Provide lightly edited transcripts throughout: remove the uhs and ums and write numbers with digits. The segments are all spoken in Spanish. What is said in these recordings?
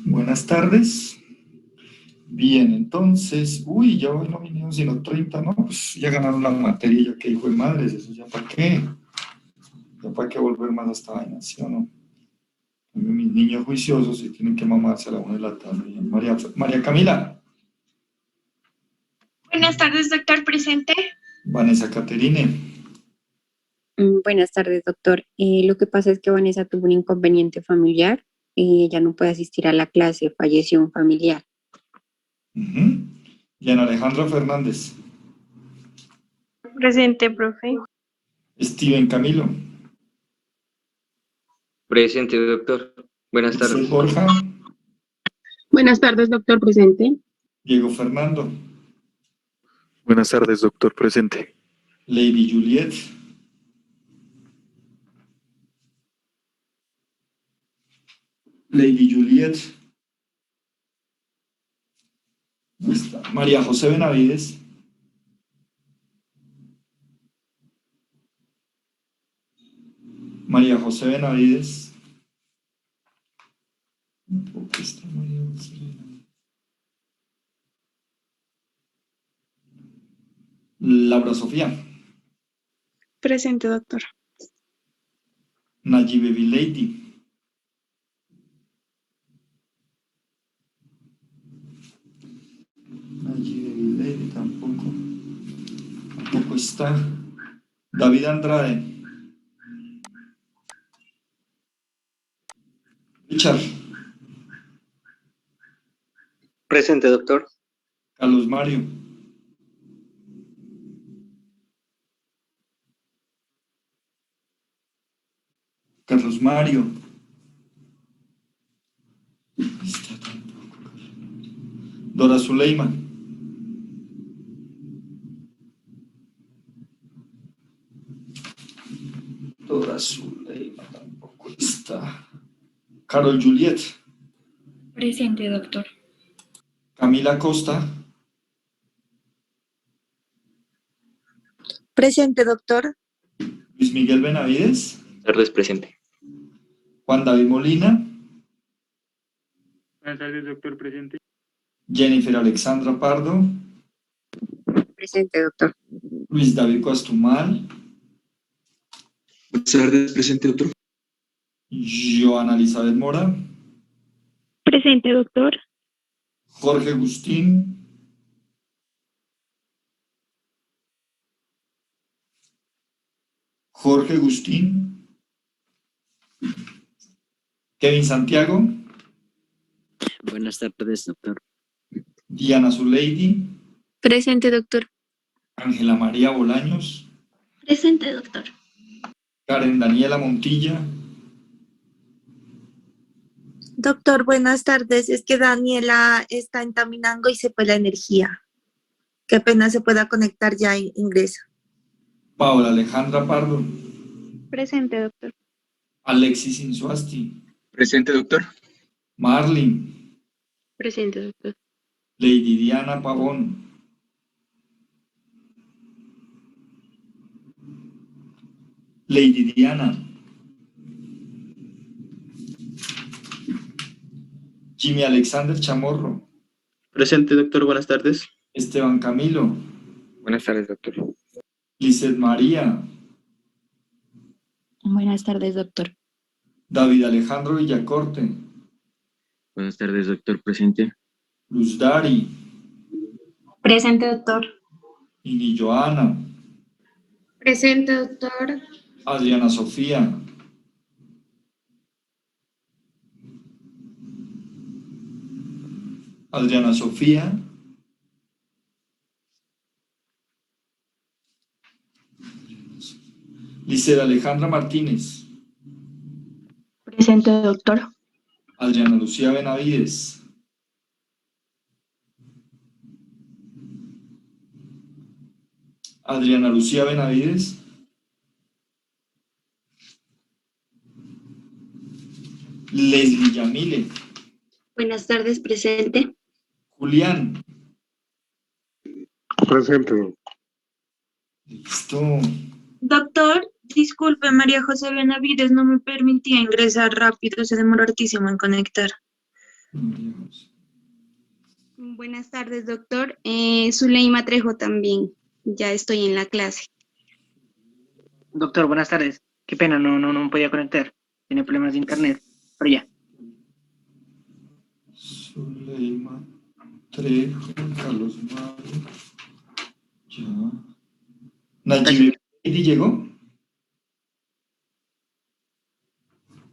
Buenas tardes. Bien, entonces, uy, ya hoy no vinieron sino 30, ¿no? Pues ya ganaron la materia, ya que hijo de madres, eso ya para qué. Ya para qué volver más a esta vaina, ¿sí o no? Mis niños juiciosos y tienen que mamarse a la 1 de la tarde. María Camila, Buenas tardes, doctor, presente. Vanessa Caterine, Buenas tardes, doctor. Lo que pasa es que Vanessa tuvo un inconveniente familiar y ella no puede asistir a la clase, falleció un familiar. y Ana Alejandra Fernández, Presente, profe. Steven Camilo, Presente, doctor. Buenas José tardes. Borja, Buenas tardes, doctor, presente. Diego Fernando, Buenas tardes, doctor presente. Lady Juliet, Lady Juliet, ¿dónde está? María José Benavides, María José Benavides, ¿por qué está María José Benavides? Laura Sofía, Presente, doctor. Nayibe Lady, Nayibe Lady tampoco está. David Andrade, Richard, Presente, doctor. Carlos Mario, Carlos Mario, está tampoco. Dora Zuleima, Dora Zuleima tampoco está. Carol Juliet, Presente, doctor. Camila Costa, Presente, doctor. Luis Miguel Benavides, Tardes, presente. Juan David Molina, Buenas tardes, doctor, presente. Jennifer Alexandra Pardo, Presente, doctor. Luis David Coastumal, Buenas tardes, presente, doctor. Joana Elizabeth Mora, Presente, doctor. Jorge Agustín, Jorge Agustín, Kevin Santiago, Buenas tardes, doctor. Diana Zuleidi, Presente, doctor. Ángela María Bolaños, Presente, doctor. Karen Daniela Montilla, Doctor, buenas tardes. Es que Daniela está en Taminango y se fue la energía. Qué pena se pueda conectar ya, ingresa. Paola Alejandra Pardo, Presente, doctor. Alexis Insuasti, Presente, doctor. Marlin, Presente, doctor. Lady Diana Pavón, Lady Diana, Jimmy Alexander Chamorro, Presente, doctor. Buenas tardes. Esteban Camilo, Buenas tardes, doctor. Lizeth María, Buenas tardes, doctor. David Alejandro Villacorte, Buenas tardes, doctor presente. Luz Dari, Presente, doctor. Ini Joana, Presente, doctor. Adriana Sofía, Adriana Sofía, Lizeth Alejandra Martínez, Presente, doctor. Adriana Lucía Benavides, Adriana Lucía Benavides, Leslie Yamile, Buenas tardes, presente. Julián, Presente. listo. Doctor, disculpe, María José Benavides no me permitía ingresar rápido, se demoró hartísimo en conectar. Buenas tardes, doctor. Zuleima Trejo también. Ya estoy en la clase. Doctor, buenas tardes. Qué pena, no me podía conectar. Tiene problemas de internet. Pero ya. Zuleima Trejo, Carlos Mario. Ya. Nayib Lady llegó.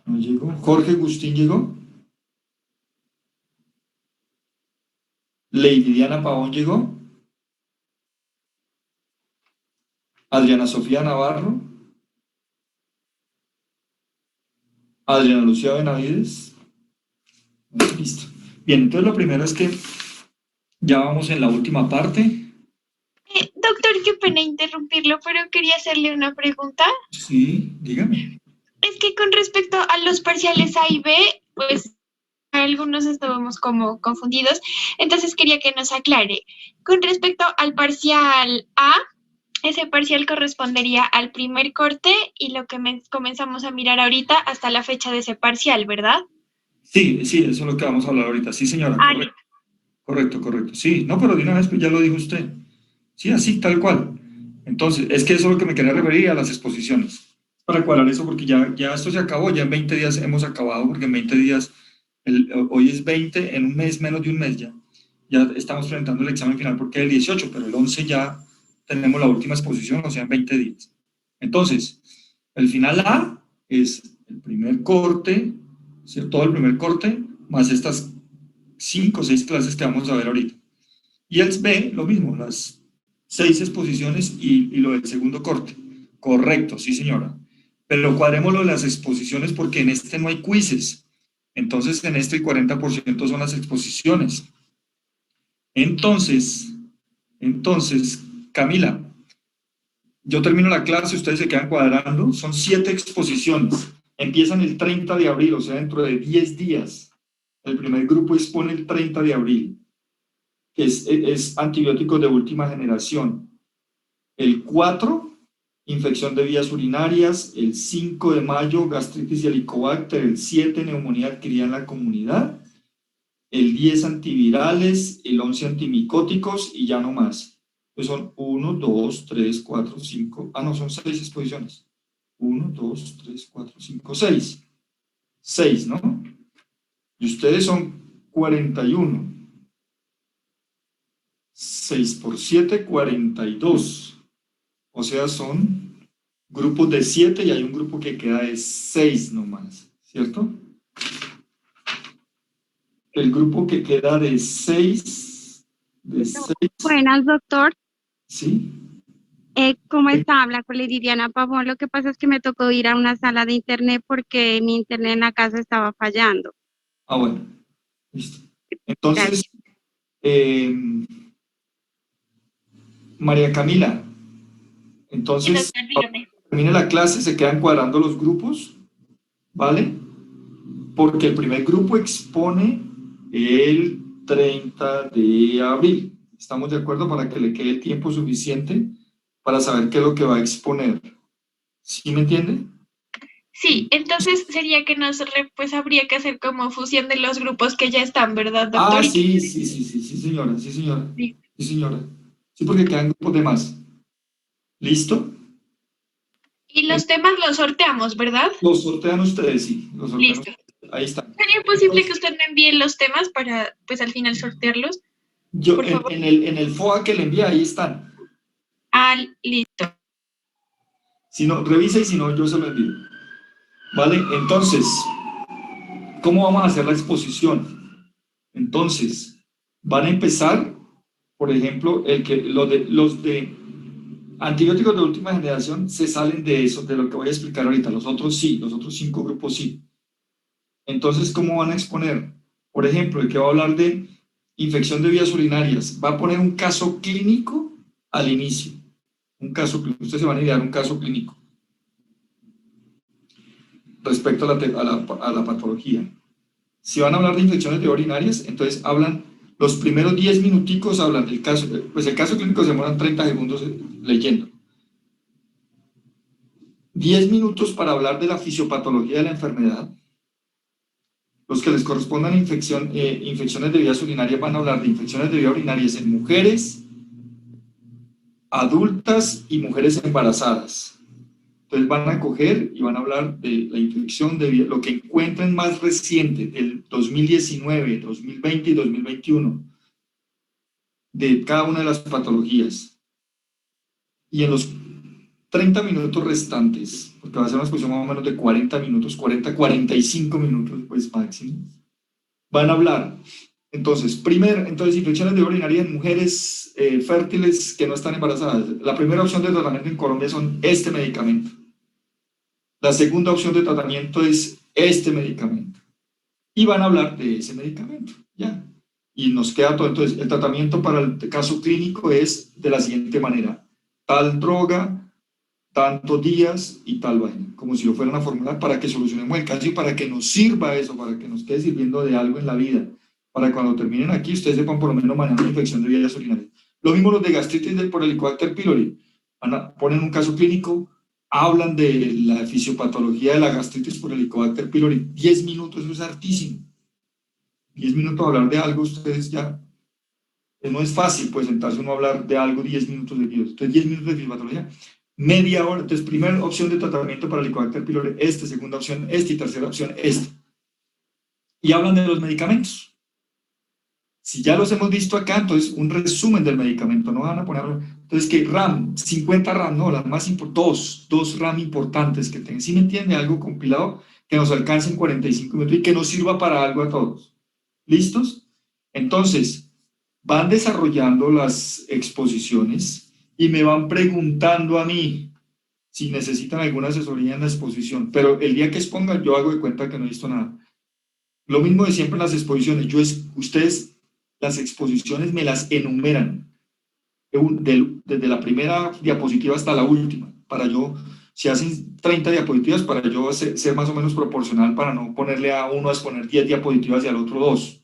No llegó. Jorge Agustín llegó. Lady Diana Pavón llegó. Adriana Sofía Navarro. Adriana Lucía Benavides. Listo. Bien, entonces lo primero es que ya vamos en la última parte. Doctor, qué pena interrumpirlo, pero quería hacerle una pregunta. Sí, dígame. Es que con respecto a los parciales A y B, pues algunos estábamos como confundidos, entonces quería que nos aclare. Con respecto al parcial A, ese parcial correspondería al primer corte y lo que comenzamos a mirar ahorita hasta la fecha de ese parcial, ¿verdad? Sí, eso es lo que vamos a hablar ahorita. Sí, señora, correcto. Sí, no, pero de una vez pues ya lo dijo usted. Sí, así, tal cual. Entonces, es que eso es lo que me quería referir a las exposiciones. Para aclarar eso, porque ya esto se acabó, ya en 20 días hemos acabado, porque en 20 días, hoy es 20, en un mes, menos de un mes ya estamos presentando el examen final porque es el 18, pero el 11 ya tenemos la última exposición, o sea, en 20 días. Entonces, el final A es el primer corte, todo el primer corte, más estas 5 o 6 clases que vamos a ver ahorita. Y el B, lo mismo, las 6 exposiciones y lo del segundo corte. Correcto, sí señora. Pero cuadremos lo de las exposiciones porque en este no hay quizzes. Entonces, en este el 40% son las exposiciones. Entonces, Camila, yo termino la clase, ustedes se quedan cuadrando, son 7 exposiciones. Empiezan el 30 de abril, o sea, dentro de 10 días. El primer grupo expone el 30 de abril. Que es antibióticos de última generación. El 4, infección de vías urinarias. El 5 de mayo, gastritis y helicobacter. El 7, neumonía adquirida en la comunidad. El 10, antivirales. El 11, antimicóticos y ya no más. Pues son 1, 2, 3, 4, 5. Ah, no, son 6 exposiciones. 1, 2, 3, 4, 5, 6. 6, ¿no? Y ustedes son 41. 6 por 7, 42. O sea, son grupos de 7 y hay un grupo que queda de 6 nomás, ¿cierto? El grupo que queda de 6. Buenas, doctor. ¿Sí? ¿Cómo está? Habla con Lady Diana Pavón. Lo que pasa es que me tocó ir a una sala de internet porque mi internet en la casa estaba fallando. Ah, bueno. Listo. Entonces, María Camila, entonces, cuando termine la clase se quedan cuadrando los grupos, ¿vale? Porque el primer grupo expone el 30 de abril. ¿Estamos de acuerdo? Para que le quede el tiempo suficiente para saber qué es lo que va a exponer. ¿Sí me entiende? Sí, entonces sería que pues habría que hacer como fusión de los grupos que ya están, ¿verdad, doctor? Ah, sí, señora. Sí, señora. Sí, porque quedan grupos de más. ¿Listo? Y los temas los sorteamos, ¿verdad? Los sortean ustedes, sí. Listo. Ahí está. ¿Sería posible que usted me envíe los temas para, pues, al final sortearlos? Yo, por favor. en el FOA que le envía, ahí están. Ah, listo. Si no, revisa y si no, yo se lo envío. ¿Vale? Entonces, ¿cómo vamos a hacer la exposición? Entonces, van a empezar, por ejemplo, los de antibióticos de última generación se salen de eso, de lo que voy a explicar ahorita. Los otros sí, los otros 5 grupos sí. Entonces, ¿cómo van a exponer? Por ejemplo, el que va a hablar de infección de vías urinarias, va a poner un caso clínico al inicio. Un caso clínico. Ustedes se van a idear un caso clínico respecto a la patología. Si van a hablar de infecciones de vías urinarias, entonces hablan, los primeros 10 minuticos hablan del caso, pues el caso clínico se demoran 30 segundos leyendo. 10 minutos para hablar de la fisiopatología de la enfermedad. Los que les correspondan infecciones de vías urinarias van a hablar de infecciones de vías urinarias en mujeres, adultas y mujeres embarazadas. Entonces van a coger y van a hablar de la infección de vías, lo que encuentren más reciente, del 2019, 2020 y 2021, de cada una de las patologías. Y en los 30 minutos restantes, porque va a ser una exposición más o menos de 40 minutos, 45 minutos, pues máximo, van a hablar. Entonces, infecciones de vía urinaria en mujeres fértiles que no están embarazadas. La primera opción de tratamiento en Colombia son este medicamento. La segunda opción de tratamiento es este medicamento. Y van a hablar de ese medicamento, ya. Y nos queda todo. Entonces, el tratamiento para el caso clínico es de la siguiente manera. Tal droga, tantos días y tal vaina, como si lo fueran a formular para que solucionemos el caso y para que nos sirva eso, para que nos quede sirviendo de algo en la vida, para cuando terminen aquí ustedes sepan por lo menos manejar una infección de vías urinarias. Lo mismo los de gastritis por Helicobacter pylori, ponen un caso clínico, hablan de la fisiopatología de la gastritis por Helicobacter pylori, 10 minutos, eso es hartísimo. 10 minutos a hablar de algo, ustedes ya, no es fácil pues sentarse uno a hablar de algo 10 minutos de Dios. Entonces 10 minutos de fisiopatología, media hora. Entonces primera opción de tratamiento para Helicobacter pylori, segunda opción, y tercera opción, Y hablan de los medicamentos. Si ya los hemos visto acá, entonces un resumen del medicamento, no van a poner, entonces que RAM, 50 RAM, no, las más importantes, dos RAM importantes que tengan, ¿sí me entiende? Algo compilado que nos alcance en 45 minutos y que nos sirva para algo a todos. ¿Listos? Entonces, van desarrollando las exposiciones y me van preguntando a mí si necesitan alguna asesoría en la exposición, pero el día que expongan yo hago de cuenta que no he visto nada. Lo mismo de siempre en las exposiciones, ustedes las exposiciones me las enumeran desde la primera diapositiva hasta la última, para yo, si hacen 30 diapositivas, para yo ser más o menos proporcional, para no ponerle a uno a exponer 10 diapositivas y al otro 2.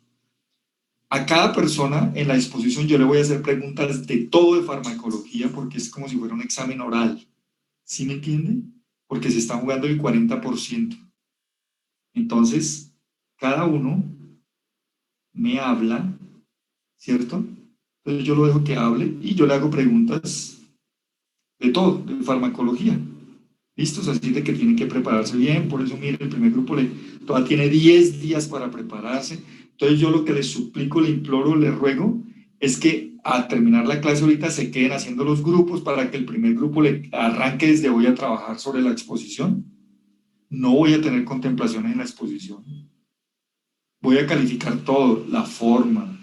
A cada persona en la exposición yo le voy a hacer preguntas de todo de farmacología, porque es como si fuera un examen oral. ¿Sí me entienden? Porque se está jugando el 40%. Entonces, cada uno me habla, ¿cierto? Entonces yo lo dejo que hable y yo le hago preguntas de todo, de farmacología. ¿Listos? Así de que tienen que prepararse bien, por eso mire, el primer grupo todavía tiene 10 días para prepararse. Entonces yo lo que les suplico, le imploro, le ruego, es que al terminar la clase ahorita se queden haciendo los grupos para que el primer grupo le arranque desde hoy a trabajar sobre la exposición. No voy a tener contemplaciones en la exposición. Voy a calificar todo, la forma,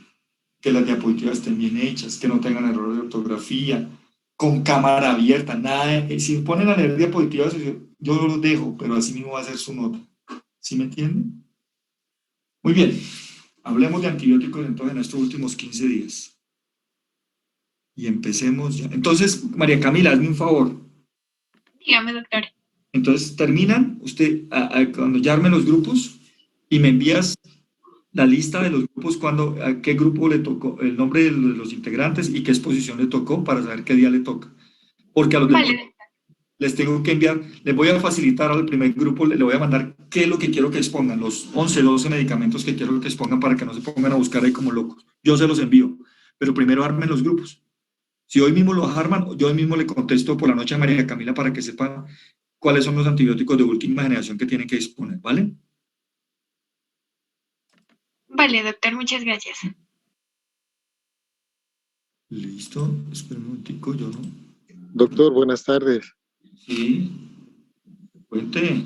que las diapositivas estén bien hechas, que no tengan errores de ortografía, con cámara abierta, nada. Si me ponen a leer diapositivas, yo los dejo, pero así mismo va a ser su nota. ¿Sí me entienden? Muy bien. Hablemos de antibióticos entonces en estos últimos 15 días. Y empecemos ya. Entonces, María Camila, hazme un favor. Dígame, doctor. Entonces, terminan, usted, cuando ya arme los grupos, y me envías la lista de los grupos, a qué grupo le tocó, el nombre de los integrantes y qué exposición le tocó para saber qué día le toca. Porque a los demás les tengo que enviar, les voy a facilitar al primer grupo, le voy a mandar qué es lo que quiero que expongan, los 11, 12 medicamentos que quiero que expongan para que no se pongan a buscar ahí como locos. Yo se los envío, pero primero armen los grupos. Si hoy mismo los arman, yo hoy mismo le contesto por la noche a María Camila para que sepan cuáles son los antibióticos de última generación que tienen que disponer, ¿vale? Vale, doctor, muchas gracias. Listo, espera un momentico, yo no. Doctor, buenas tardes. Sí, cuente.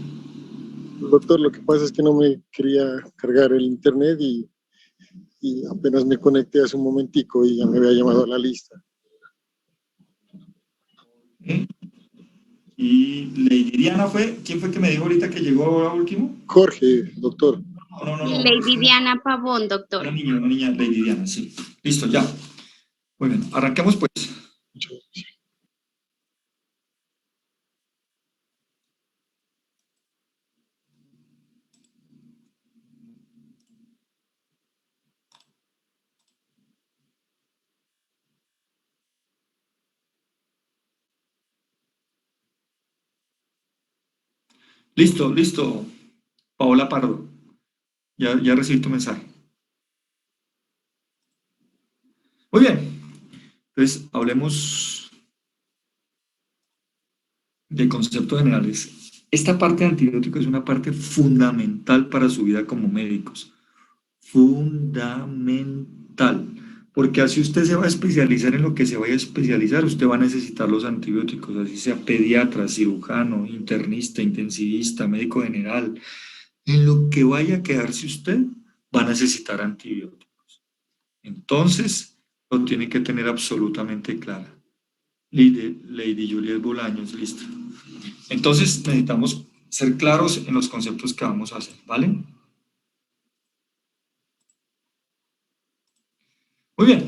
Doctor, lo que pasa es que no me quería cargar el internet y apenas me conecté hace un momentico y ya me había llamado a la lista. ¿Y Lady Diana fue? ¿Quién fue que me dijo ahorita que llegó ahora último? Jorge, doctor. No. Lady Diana Pavón, doctor. Una niña, Lady Diana, sí. Listo, ya. Muy bien, arranquemos pues. Listo, Paola Pardo. Ya recibí tu mensaje. Muy bien. Entonces, hablemos de conceptos generales. Esta parte de antibióticos es una parte fundamental para su vida como médicos. Fundamental. Porque así usted se va a especializar en lo que se vaya a especializar, usted va a necesitar los antibióticos, así sea pediatra, cirujano, internista, intensivista, médico general. En lo que vaya a quedarse usted, va a necesitar antibióticos. Entonces, lo tiene que tener absolutamente claro. Lady Juliet Bolaños, listo. Entonces, necesitamos ser claros en los conceptos que vamos a hacer, ¿vale? Muy bien.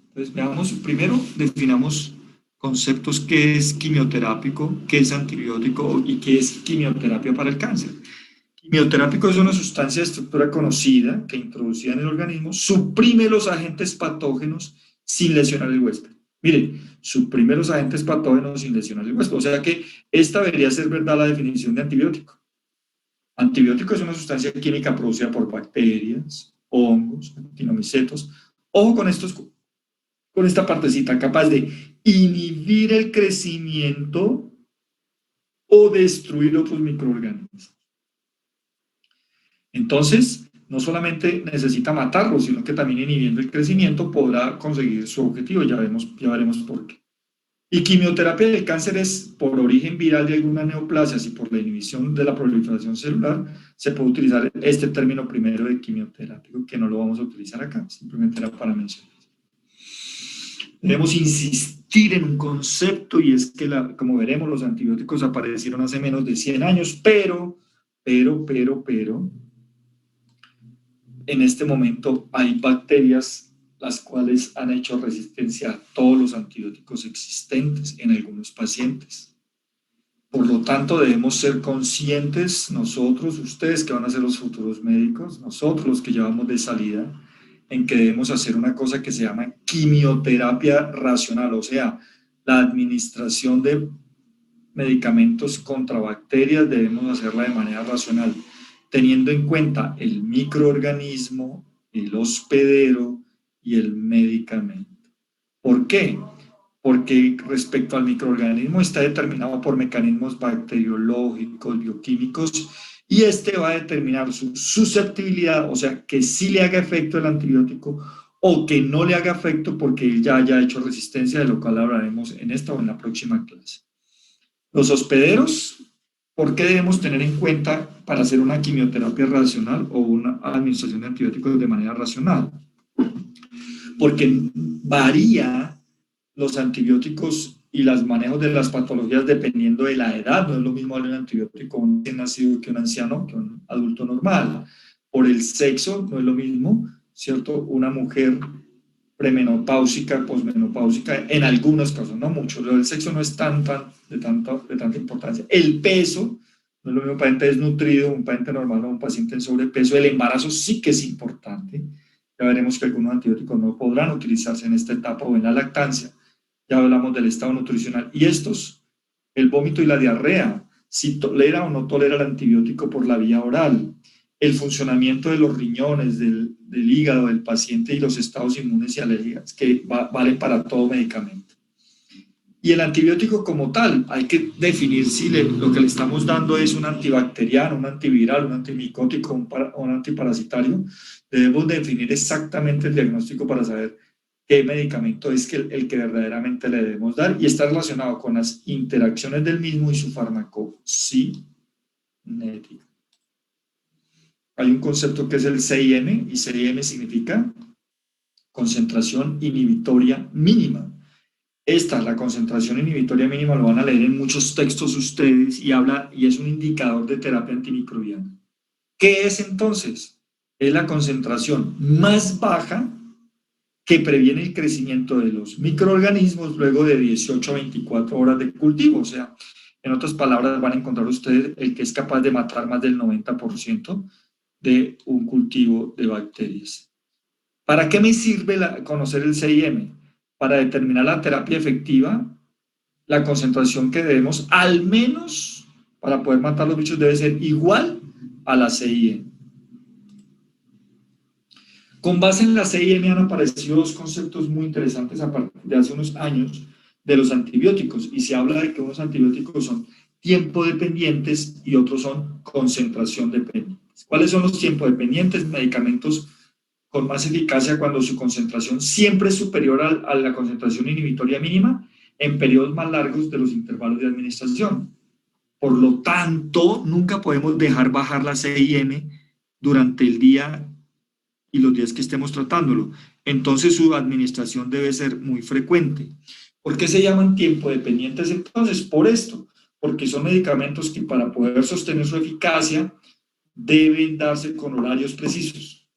Entonces, veamos, primero definamos conceptos, qué es quimioterápico, qué es antibiótico y qué es quimioterapia para el cáncer. Quimioterápico es una sustancia de estructura conocida que introducida en el organismo suprime los agentes patógenos sin lesionar el huésped. Miren, suprime los agentes patógenos sin lesionar el huésped. O sea que esta debería ser verdad la definición de antibiótico. Antibiótico es una sustancia química producida por bacterias, hongos, actinomicetos. Ojo con esta partecita, capaz de inhibir el crecimiento o destruir otros microorganismos. Entonces, no solamente necesita matarlo, sino que también inhibiendo el crecimiento podrá conseguir su objetivo, ya veremos por qué. Y quimioterapia del cáncer es por origen viral de algunas neoplasias y por la inhibición de la proliferación celular, se puede utilizar este término primero de quimioterápico, que no lo vamos a utilizar acá, simplemente era para mencionar. Debemos insistir en un concepto y es que, como veremos, los antibióticos aparecieron hace menos de 100 años, pero, en este momento hay bacterias las cuales han hecho resistencia a todos los antibióticos existentes en algunos pacientes. Por lo tanto, debemos ser conscientes nosotros, ustedes que van a ser los futuros médicos, nosotros los que llevamos de salida, en que debemos hacer una cosa que se llama quimioterapia racional, o sea, la administración de medicamentos contra bacterias debemos hacerla de manera racional, teniendo en cuenta el microorganismo, el hospedero y el medicamento. ¿Por qué? Porque respecto al microorganismo está determinado por mecanismos bacteriológicos, bioquímicos, y este va a determinar su susceptibilidad, o sea, que sí le haga efecto el antibiótico o que no le haga efecto porque él ya haya hecho resistencia, de lo cual hablaremos en esta o en la próxima clase. Los hospederos, ¿por qué debemos tener en cuenta para hacer una quimioterapia racional o una administración de antibióticos de manera racional? Porque varía los antibióticos y los manejos de las patologías dependiendo de la edad. No es lo mismo darle un antibiótico a un recién nacido que un anciano, que un adulto normal. Por el sexo no es lo mismo, ¿cierto? Una mujer premenopáusica, posmenopáusica, en algunos casos, no mucho. El sexo no es de tanta importancia. El peso, no es lo mismo un paciente desnutrido, un paciente normal o un paciente en sobrepeso. El embarazo sí que es importante. Ya veremos que algunos antibióticos no podrán utilizarse en esta etapa o en la lactancia. Ya hablamos del estado nutricional. Y estos, el vómito y la diarrea, si tolera o no tolera el antibiótico por la vía oral, el funcionamiento de los riñones, del hígado del paciente y los estados inmunes y alérgicos, que valen para todo medicamento. Y el antibiótico como tal, hay que definir si lo que le estamos dando es un antibacteriano, un antiviral, un antimicótico, un antiparasitario. Debemos definir exactamente el diagnóstico para saber qué medicamento es el que verdaderamente le debemos dar y está relacionado con las interacciones del mismo y su farmacocinética. Hay un concepto que es el CIM, y CIM significa concentración inhibitoria mínima. La concentración inhibitoria mínima, lo van a leer en muchos textos ustedes y es un indicador de terapia antimicrobiana. ¿Qué es entonces? Es la concentración más baja que previene el crecimiento de los microorganismos luego de 18 a 24 horas de cultivo. O sea, en otras palabras, van a encontrar ustedes el que es capaz de matar más del 90% de un cultivo de bacterias. ¿Para qué me sirve conocer el CIM? Para determinar la terapia efectiva, la concentración que debemos, al menos para poder matar los bichos, debe ser igual a la CIM. Con base en la CIM han aparecido dos conceptos muy interesantes a partir de hace unos años de los antibióticos, y se habla de que unos antibióticos son tiempo dependientes y otros son concentración dependientes. ¿Cuáles son los tiempo dependientes? Medicamentos con más eficacia cuando su concentración siempre es superior a la concentración inhibitoria mínima en periodos más largos de los intervalos de administración. Por lo tanto, nunca podemos dejar bajar la CIM durante el día y los días que estemos tratándolo. Entonces, su administración debe ser muy frecuente. ¿Por qué se llaman tiempo dependientes entonces? Por esto, porque son medicamentos que para poder sostener su eficacia deben darse con horarios precisos.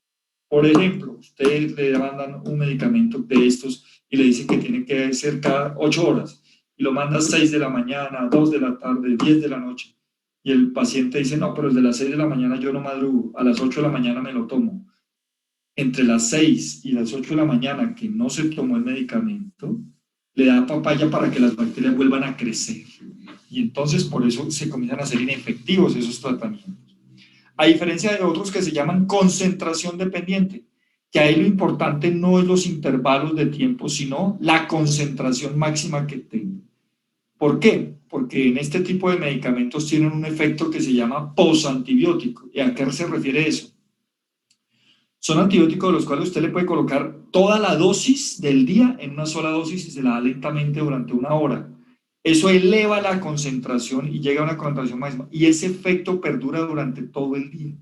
Por ejemplo, ustedes le mandan un medicamento de estos y le dicen que tiene que ser cada 8 horas y lo manda a 6 de la mañana, 2 de la tarde, 10 de la noche, y el paciente dice, no, pero el de las 6 de la mañana yo no madrugo, a las 8 de la mañana me lo tomo. Entre las 6 y las 8 de la mañana que no se tomó el medicamento, le da papaya para que las bacterias vuelvan a crecer. Y entonces por eso se comienzan a hacer inefectivos esos tratamientos. A diferencia de otros que se llaman concentración dependiente, que ahí lo importante no es los intervalos de tiempo, sino la concentración máxima que tenga. ¿Por qué? Porque en este tipo de medicamentos tienen un efecto que se llama posantibiótico. ¿Y a qué se refiere eso? Son antibióticos de los cuales usted le puede colocar toda la dosis del día en una sola dosis y se la da lentamente durante 1 hora. Eso eleva la concentración y llega a una concentración máxima. Y ese efecto perdura durante todo el día,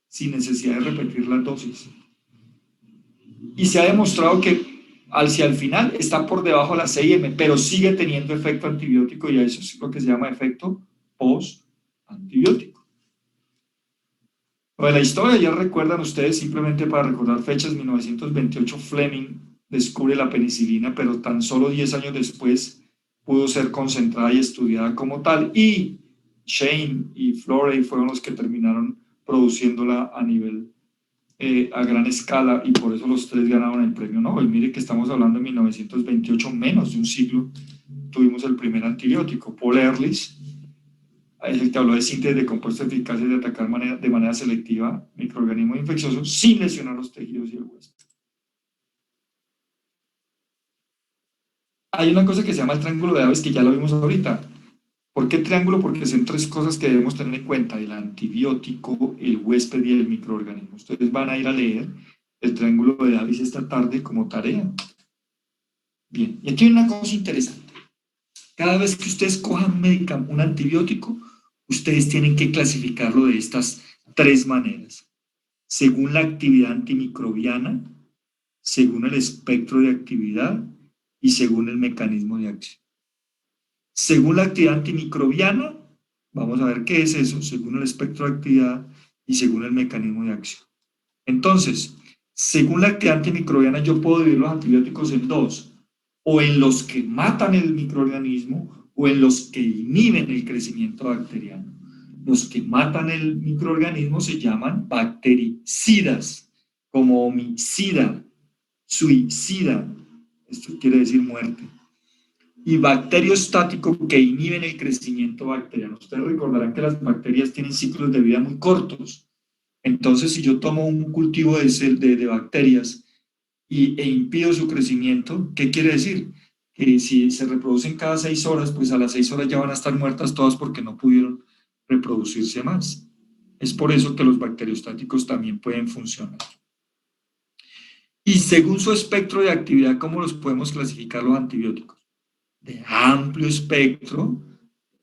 sin necesidad de repetir las dosis. Y se ha demostrado que hacia el final está por debajo de la CIM, pero sigue teniendo efecto antibiótico, y eso es lo que se llama efecto post-antibiótico. Lo de la historia, ya recuerdan ustedes, simplemente para recordar fechas, 1928 Fleming descubre la penicilina, pero tan solo 10 años después pudo ser concentrada y estudiada como tal, y Shane y Florey fueron los que terminaron produciéndola a nivel, a gran escala, y por eso los tres ganaron el premio Nobel. Mire que estamos hablando de 1928, menos de un siglo, tuvimos el primer antibiótico. Paul Ehrlich es el que habló de síntesis de compuestos eficaces de atacar de manera selectiva microorganismos infecciosos sin lesionar los tejidos y el hueso. Hay una cosa que se llama el triángulo de Aves, que ya lo vimos ahorita. ¿Por qué triángulo? Porque son 3 cosas que debemos tener en cuenta: el antibiótico, el huésped y el microorganismo. Ustedes van a ir a leer el triángulo de Davis esta tarde como tarea. Bien, y aquí hay una cosa interesante. Cada vez que ustedes cojan un antibiótico, ustedes tienen que clasificarlo de estas 3 maneras: según la actividad antimicrobiana, según el espectro de actividad y según el mecanismo de acción. Según la actividad antimicrobiana, vamos a ver qué es eso, según el espectro de actividad y según el mecanismo de acción. Entonces, según la actividad antimicrobiana, yo puedo dividir los antibióticos en 2, o en los que matan el microorganismo o en los que inhiben el crecimiento bacteriano. Los que matan el microorganismo se llaman bactericidas, como homicida, suicida, esto quiere decir muerte. Y bacteriostático, que inhiben el crecimiento bacteriano. Ustedes recordarán que las bacterias tienen ciclos de vida muy cortos. Entonces, si yo tomo un cultivo de bacterias e impido su crecimiento, ¿qué quiere decir? Que si se reproducen cada 6 horas, pues a las 6 horas ya van a estar muertas todas porque no pudieron reproducirse más. Es por eso que los bacteriostáticos también pueden funcionar. Y según su espectro de actividad, ¿cómo los podemos clasificar los antibióticos? De amplio espectro,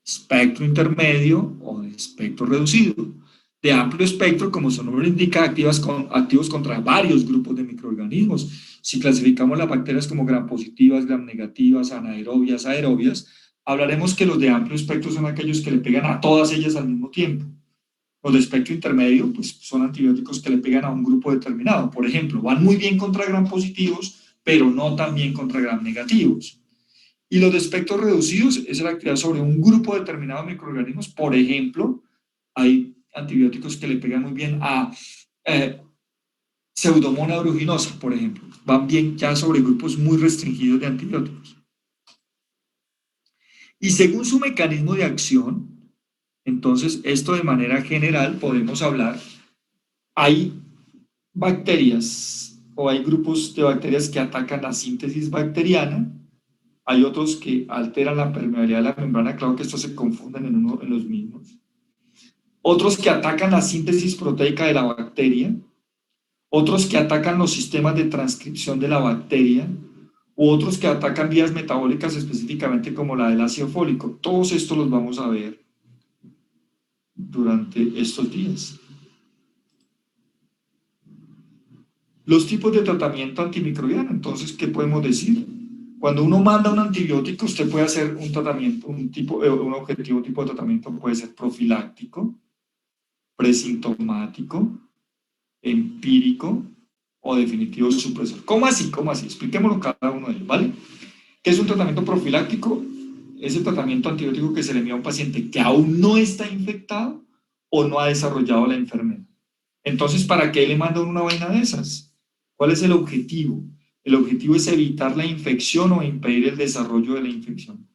espectro intermedio o de espectro reducido. De amplio espectro, como su nombre indica, activos contra varios grupos de microorganismos. Si clasificamos las bacterias como gram positivas, gram negativas, anaerobias, aerobias, hablaremos que los de amplio espectro son aquellos que le pegan a todas ellas al mismo tiempo. Los de espectro intermedio, pues son antibióticos que le pegan a un grupo determinado. Por ejemplo, van muy bien contra gram positivos, pero no tan bien contra gram negativos. Y los de espectro reducidos es la actividad sobre un grupo determinado de microorganismos. Por ejemplo, hay antibióticos que le pegan muy bien a Pseudomonas aeruginosa, por ejemplo. Van bien ya sobre grupos muy restringidos de antibióticos. Y según su mecanismo de acción, entonces esto de manera general podemos hablar, hay bacterias, o hay grupos de bacterias que atacan la síntesis bacteriana, hay otros que alteran la permeabilidad de la membrana, claro que estos se confunden en los mismos, otros que atacan la síntesis proteica de la bacteria, otros que atacan los sistemas de transcripción de la bacteria, u otros que atacan vías metabólicas específicamente como la del ácido fólico. Todos estos los vamos a ver durante estos días. Los tipos de tratamiento antimicrobiano, entonces, ¿qué podemos decir? Cuando uno manda un antibiótico, usted puede hacer un tratamiento, un objetivo tipo de tratamiento puede ser profiláctico, presintomático, empírico o definitivo supresor. ¿Cómo así? ¿Cómo así? Expliquémoslo cada uno de ellos, ¿vale? ¿Qué es un tratamiento profiláctico? Es el tratamiento antibiótico que se le envía a un paciente que aún no está infectado o no ha desarrollado la enfermedad. Entonces, ¿para qué le mandan una vaina de esas? ¿Cuál es el objetivo? El objetivo es evitar la infección o impedir el desarrollo de la infección.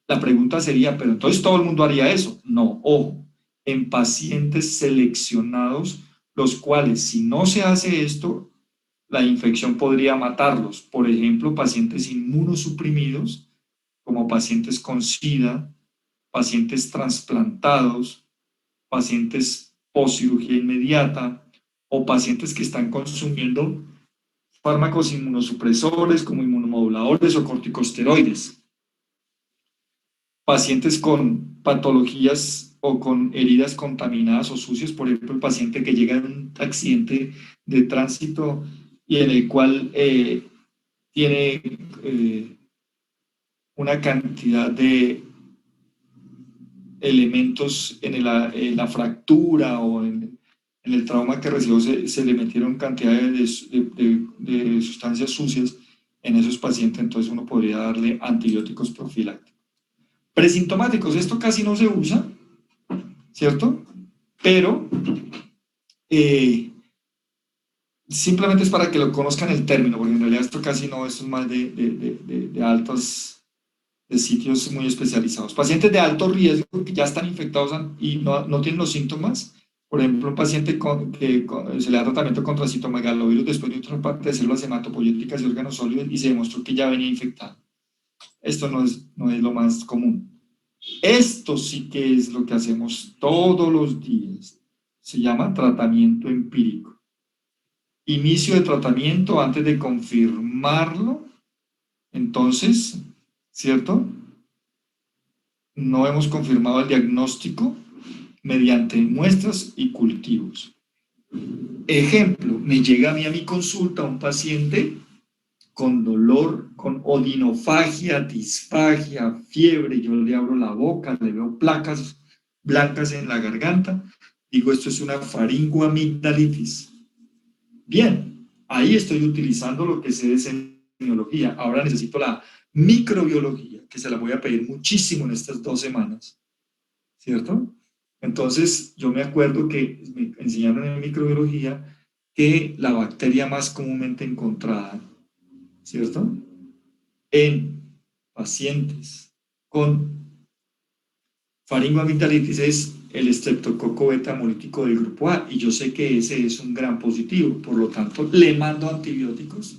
La pregunta sería, ¿pero entonces todo el mundo haría eso? No, ojo, en pacientes seleccionados, los cuales, si no se hace esto, la infección podría matarlos. Por ejemplo, pacientes inmunosuprimidos, como pacientes con SIDA, pacientes trasplantados, pacientes post-cirugía inmediata, o pacientes que están consumiendo fármacos inmunosupresores como inmunomoduladores o corticosteroides, pacientes con patologías o con heridas contaminadas o sucias, por ejemplo, el paciente que llega en un accidente de tránsito y en el cual tiene una cantidad de elementos en la fractura o en el trauma que recibió, se le metieron cantidades de sustancias sucias en esos pacientes, entonces uno podría darle antibióticos profilácticos. Presintomáticos, esto casi no se usa, ¿cierto? Pero simplemente es para que lo conozcan el término, porque en realidad esto casi no, esto es más de altos, de sitios muy especializados. Pacientes de alto riesgo que ya están infectados y no tienen los síntomas. Por ejemplo, un paciente que se le da tratamiento contra citomegalovirus después de un trasplante de células hematopoyéticas y órganos sólidos y se demostró que ya venía infectado. Esto no es lo más común. Esto sí que es lo que hacemos todos los días. Se llama tratamiento empírico. Inicio de tratamiento antes de confirmarlo. Entonces, ¿cierto? No hemos confirmado el diagnóstico mediante muestras y cultivos. Ejemplo, me llega a mi consulta un paciente con dolor, con odinofagia, disfagia, fiebre, yo le abro la boca, le veo placas blancas en la garganta, digo, esto es una faringoamigdalitis. Bien, ahí estoy utilizando lo que sé de semiología. Ahora necesito la microbiología, que se la voy a pedir muchísimo en estas 2 semanas, ¿cierto? Entonces, yo me acuerdo que me enseñaron en microbiología que la bacteria más comúnmente encontrada, ¿cierto?, en pacientes con faringoamigdalitis es el estreptococo beta hemolítico del grupo A, y yo sé que ese es un gran positivo, por lo tanto, le mando antibióticos.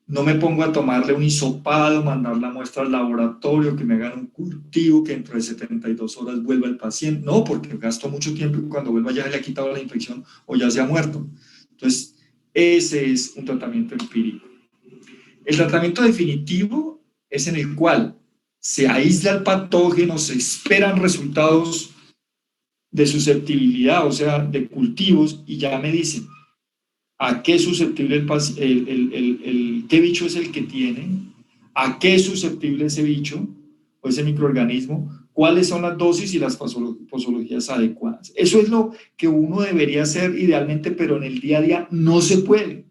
No me pongo a tomarle un hisopado, mandar la muestra al laboratorio, que me hagan un cultivo, que dentro de 72 horas vuelva el paciente. No, porque gasto mucho tiempo y cuando vuelva ya se le ha quitado la infección o ya se ha muerto. Entonces, ese es un tratamiento empírico. El tratamiento definitivo es en el cual se aísla el patógeno, se esperan resultados de susceptibilidad, o sea, de cultivos, y ya me dicen a qué es susceptible qué bicho es el que tiene, a qué es susceptible ese bicho o ese microorganismo, cuáles son las dosis y las posologías adecuadas. Eso es lo que uno debería hacer idealmente, pero en el día a día no se puede.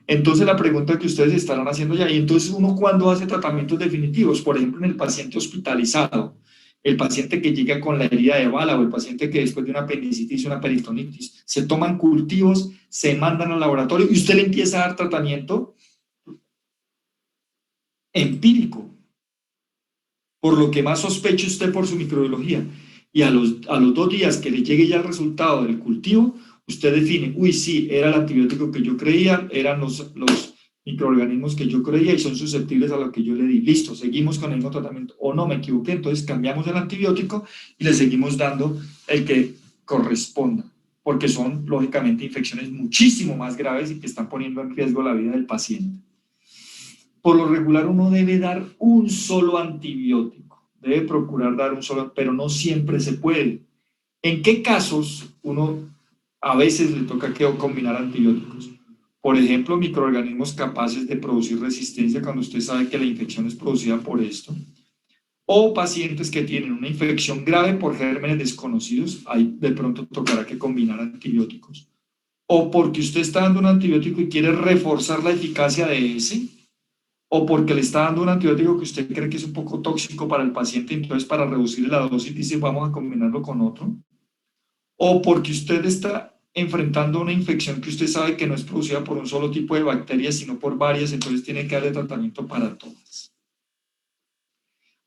Entonces la pregunta que ustedes estarán haciendo ya, y entonces uno cuando hace tratamientos definitivos, por ejemplo en el paciente hospitalizado, el paciente que llega con la herida de bala o el paciente que después de una apendicitis o una peritonitis, se toman cultivos, se mandan al laboratorio y usted le empieza a dar tratamiento empírico, por lo que más sospeche usted por su microbiología. Y a los 2 días que le llegue ya el resultado del cultivo, Usted define, uy, sí, era el antibiótico que yo creía, eran los microorganismos que yo creía y son susceptibles a lo que yo le di. Listo, seguimos con el mismo tratamiento. O no, me equivoqué, entonces cambiamos el antibiótico y le seguimos dando el que corresponda, porque son, lógicamente, infecciones muchísimo más graves y que están poniendo en riesgo la vida del paciente. Por lo regular, uno debe dar un solo antibiótico. Debe procurar dar un solo, pero no siempre se puede. ¿En qué casos uno a veces le toca que combinar antibióticos? Por ejemplo, microorganismos capaces de producir resistencia cuando usted sabe que la infección es producida por esto. O pacientes que tienen una infección grave por gérmenes desconocidos, ahí de pronto tocará que combinar antibióticos. O porque usted está dando un antibiótico y quiere reforzar la eficacia de ese, o porque le está dando un antibiótico que usted cree que es un poco tóxico para el paciente, entonces para reducir la dosis dice vamos a combinarlo con otro. O porque usted está enfrentando una infección que usted sabe que no es producida por un solo tipo de bacterias, sino por varias, entonces tiene que darle tratamiento para todas.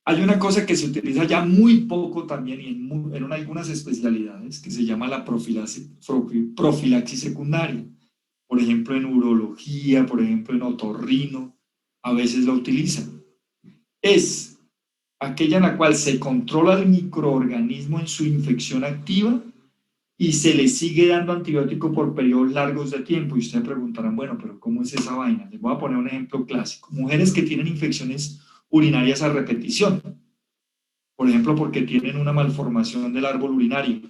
Hay una cosa que se utiliza ya muy poco también y en algunas especialidades que se llama la profilaxis secundaria. Por ejemplo, en urología, por ejemplo, en otorrino, a veces la utilizan. Es aquella en la cual se controla el microorganismo en su infección activa y se le sigue dando antibiótico por periodos largos de tiempo. Y ustedes preguntarán, bueno, pero ¿cómo es esa vaina? Les voy a poner un ejemplo clásico. Mujeres que tienen infecciones urinarias a repetición, por ejemplo, porque tienen una malformación del árbol urinario.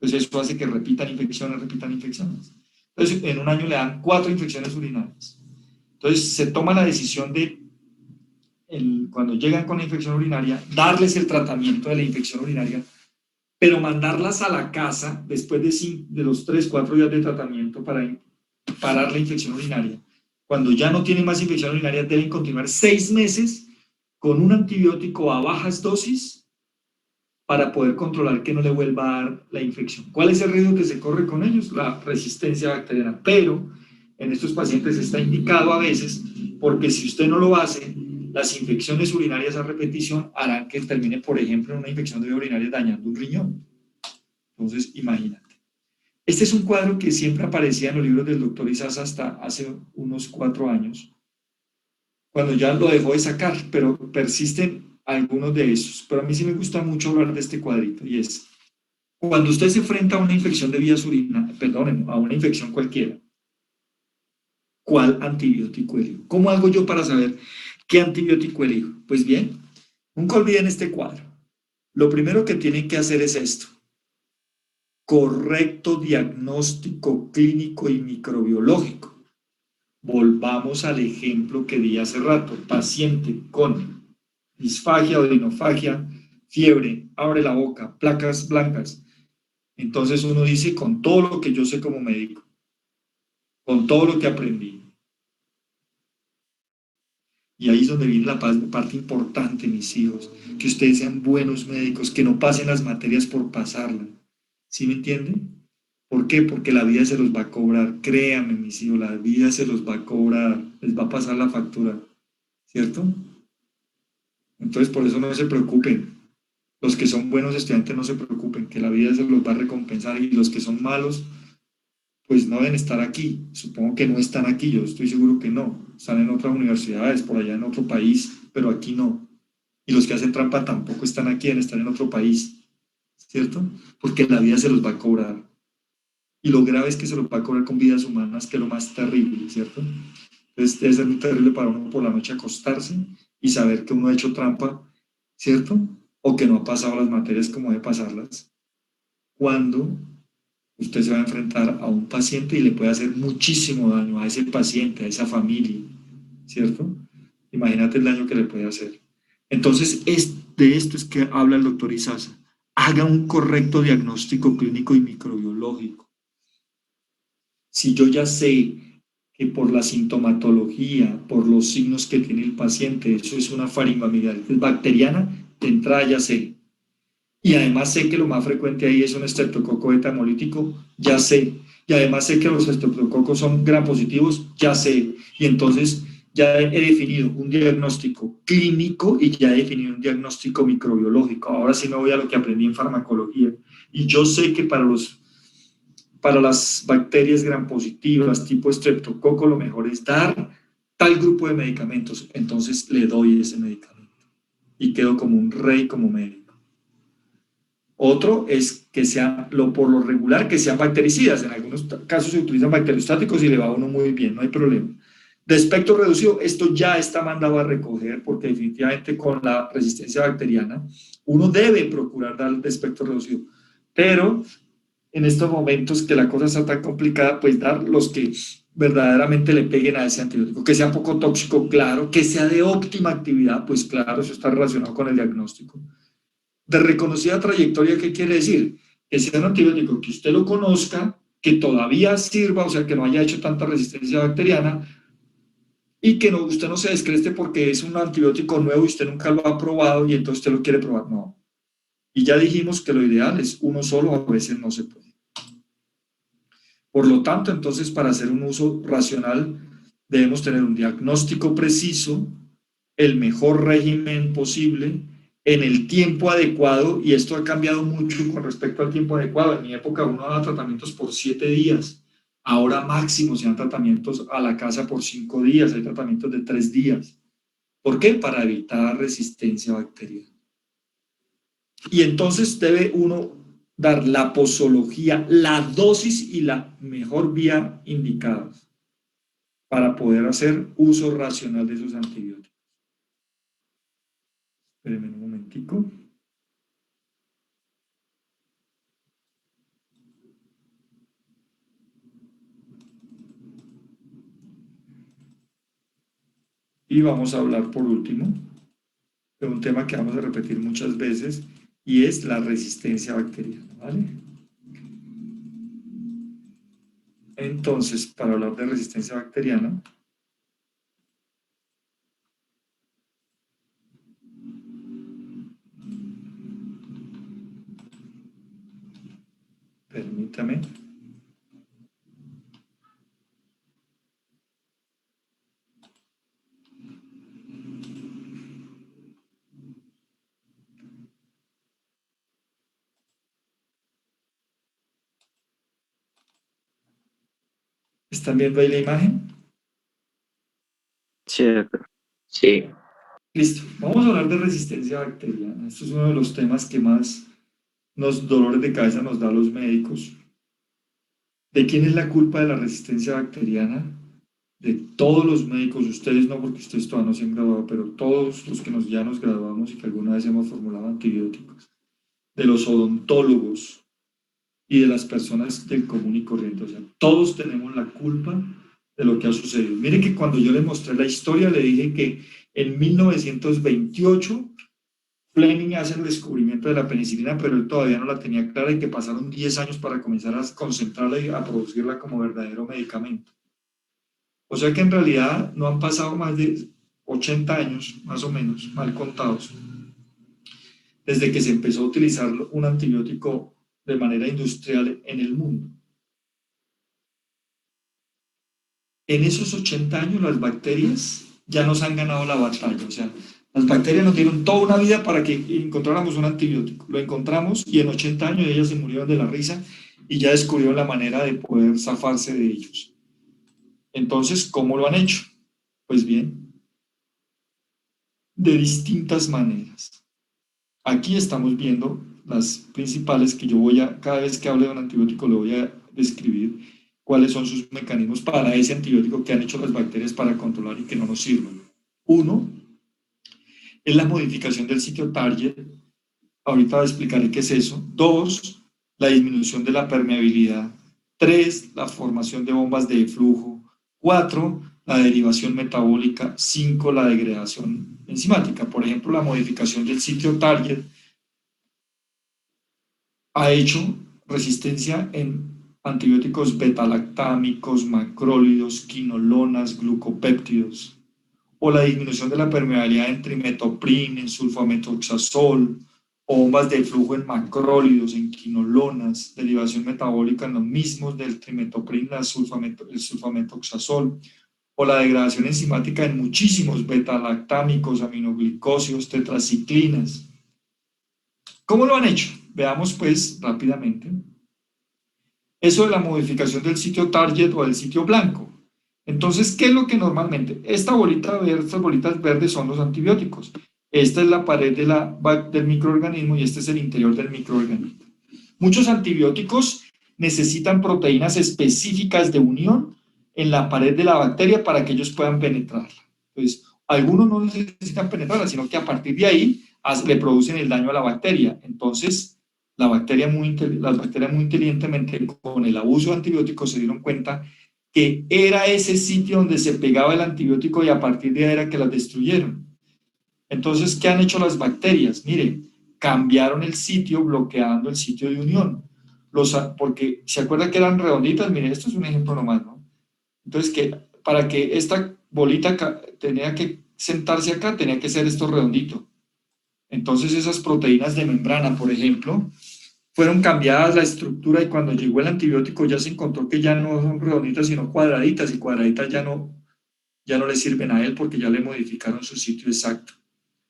Entonces eso hace que repitan infecciones. Entonces en un año le dan 4 infecciones urinarias. Entonces se toma la decisión de, cuando llegan con la infección urinaria, darles el tratamiento de la infección urinaria, pero mandarlas a la casa después de los 3-4 días de tratamiento para parar la infección urinaria. Cuando ya no tienen más infección urinaria, deben continuar 6 meses con un antibiótico a bajas dosis para poder controlar que no le vuelva a dar la infección. ¿Cuál es el riesgo que se corre con ellos? La resistencia bacteriana. Pero en estos pacientes está indicado a veces, porque si usted no lo hace, las infecciones urinarias a repetición harán que termine, por ejemplo, en una infección de vías urinarias dañando un riñón. Entonces, imagínate. Este es un cuadro que siempre aparecía en los libros del doctor Izaza hasta hace unos 4 años, cuando ya lo dejó de sacar, pero persisten algunos de esos. Pero a mí sí me gusta mucho hablar de este cuadrito, y es, cuando usted se enfrenta a una infección de vías urinarias, perdón, a una infección cualquiera, ¿cuál antibiótico elijo? ¿Cómo hago yo para saber qué antibiótico elijo? Pues bien, nunca olviden este cuadro. Lo primero que tienen que hacer es esto: correcto diagnóstico clínico y microbiológico. Volvamos al ejemplo que di hace rato. Paciente con disfagia o dinofagia, fiebre, abre la boca, placas blancas. Entonces uno dice, con todo lo que yo sé como médico, con todo lo que aprendí. Y ahí es donde viene la parte importante, mis hijos, que ustedes sean buenos médicos, que no pasen las materias por pasarlas. ¿Sí me entienden? ¿Por qué? Porque la vida se los va a cobrar. Créanme, mis hijos, la vida se los va a cobrar, les va a pasar la factura, ¿cierto? Entonces, por eso no se preocupen. Los que son buenos estudiantes no se preocupen, que la vida se los va a recompensar, y los que son malos, pues no deben estar aquí. Supongo que no están aquí, yo estoy seguro que no. Están en otras universidades, por allá en otro país, pero aquí no. Y los que hacen trampa tampoco están aquí, deben estar en otro país, ¿cierto? Porque la vida se los va a cobrar. Y lo grave es que se los va a cobrar con vidas humanas, que es lo más terrible, ¿cierto? Entonces debe ser muy terrible para uno por la noche acostarse y saber que uno ha hecho trampa, ¿cierto? O que no ha pasado las materias como debe pasarlas, cuando usted se va a enfrentar a un paciente y le puede hacer muchísimo daño a ese paciente, a esa familia, ¿cierto? Imagínate el daño que le puede hacer. Entonces, de esto es que habla el doctor Izaza. Haga un correcto diagnóstico clínico y microbiológico. Si yo ya sé que por la sintomatología, por los signos que tiene el paciente, eso es una faringoamigdalitis bacteriana, de entrada ya sé. Y además sé que lo más frecuente ahí es un estreptococo beta hemolítico, ya sé. Y además sé que los estreptococos son gram positivos, ya sé. Y entonces ya he definido un diagnóstico clínico y ya he definido un diagnóstico microbiológico. Ahora sí me voy a lo que aprendí en farmacología. Y yo sé que para para las bacterias gram positivas tipo estreptococo lo mejor es dar tal grupo de medicamentos, entonces le doy ese medicamento y quedo como un rey como médico. Otro es que sean, por lo regular, que sean bactericidas. En algunos casos se utilizan bacteriostáticos y le va a uno muy bien, no hay problema. De espectro reducido, esto ya está mandado a recoger porque definitivamente con la resistencia bacteriana uno debe procurar dar de espectro reducido. Pero en estos momentos que la cosa está tan complicada, pues dar los que verdaderamente le peguen a ese antibiótico, que sea poco tóxico, claro, que sea de óptima actividad, pues claro, eso está relacionado con el diagnóstico. De reconocida trayectoria, ¿qué quiere decir? Que sea un antibiótico que usted lo conozca, que todavía sirva, o sea, que no haya hecho tanta resistencia bacteriana y que usted no se descreste porque es un antibiótico nuevo y usted nunca lo ha probado y entonces usted lo quiere probar. No. Y ya dijimos que lo ideal es uno solo, a veces no se puede. Por lo tanto, entonces, para hacer un uso racional, debemos tener un diagnóstico preciso, el mejor régimen posible, en el tiempo adecuado, y esto ha cambiado mucho con respecto al tiempo adecuado. En mi época uno daba tratamientos por 7 días, ahora máximo se dan tratamientos a la casa por 5 días, hay tratamientos de 3 días. ¿Por qué? Para evitar resistencia bacteriana. Y entonces debe uno dar la posología, la dosis y la mejor vía indicadas para poder hacer uso racional de esos antibióticos. Espérenme un momentico. Y vamos a hablar por último de un tema que vamos a repetir muchas veces y es la resistencia bacteriana, ¿vale? Entonces, para hablar de resistencia bacteriana, permítame. ¿Están viendo ahí la imagen? Sí, doctor. Sí. Listo, vamos a hablar de resistencia bacteriana. Esto es uno de los temas que más dolores de cabeza nos da a los médicos. ¿De quién es la culpa de la resistencia bacteriana? De todos los médicos, ustedes no, porque ustedes todavía no se han graduado, pero todos los que ya nos graduamos y que alguna vez hemos formulado antibióticos, de los odontólogos y de las personas del común y corriente. O sea, todos tenemos la culpa de lo que ha sucedido. Miren que cuando yo le mostré la historia, le dije que en 1928 Fleming hace el descubrimiento de la penicilina, pero él todavía no la tenía clara y que pasaron 10 años para comenzar a concentrarla y a producirla como verdadero medicamento. O sea que en realidad no han pasado más de 80 años, más o menos, mal contados, desde que se empezó a utilizar un antibiótico de manera industrial en el mundo. En esos 80 años las bacterias ya nos han ganado la batalla, o sea, las bacterias nos dieron toda una vida para que encontráramos un antibiótico. Lo encontramos y en 80 años ellas se murieron de la risa y ya descubrieron la manera de poder zafarse de ellos. Entonces, ¿cómo lo han hecho? Pues bien, de distintas maneras. Aquí estamos viendo las principales que yo cada vez que hable de un antibiótico le voy a describir cuáles son sus mecanismos para ese antibiótico que han hecho las bacterias para controlar y que no nos sirven. 1 es la modificación del sitio target. Ahorita explicaré qué es eso. 2, la disminución de la permeabilidad. 3, la formación de bombas de flujo. 4, la derivación metabólica. 5, la degradación enzimática. Por ejemplo, la modificación del sitio target ha hecho resistencia en antibióticos betalactámicos, macrólidos, quinolonas, glucopéptidos, o la disminución de la permeabilidad en trimetoprim, en sulfametoxazol, o bombas de flujo en macrólidos, en quinolonas, derivación metabólica en los mismos del trimetoprim, el sulfametoxazol, o la degradación enzimática en muchísimos betalactámicos, aminoglicósidos, tetraciclinas. ¿Cómo lo han hecho? Veamos pues rápidamente. eso de la modificación del sitio target o del sitio blanco. Entonces, ¿qué es lo que normalmente? Estas bolitas verdes son los antibióticos. Esta es la pared del microorganismo y este es el interior del microorganismo. Muchos antibióticos necesitan proteínas específicas de unión en la pared de la bacteria para que ellos puedan penetrarla. Entonces, algunos no necesitan penetrarla, sino que a partir de ahí le producen el daño a la bacteria. Entonces, las bacterias muy inteligentemente, con el abuso de antibióticos, se dieron cuenta que era ese sitio donde se pegaba el antibiótico y a partir de ahí era que las destruyeron. Entonces, ¿qué han hecho las bacterias? Mire, cambiaron el sitio bloqueando el sitio de unión. Porque se acuerda que eran redonditas, mire, esto es un ejemplo nomás, ¿no? Entonces, para que esta bolita tenía que sentarse acá, tenía que ser esto redondito. Entonces, esas proteínas de membrana, por ejemplo, fueron cambiadas la estructura y cuando llegó el antibiótico ya se encontró que ya no son redonditas, sino cuadraditas, y cuadraditas ya no le sirven a él porque ya le modificaron su sitio exacto.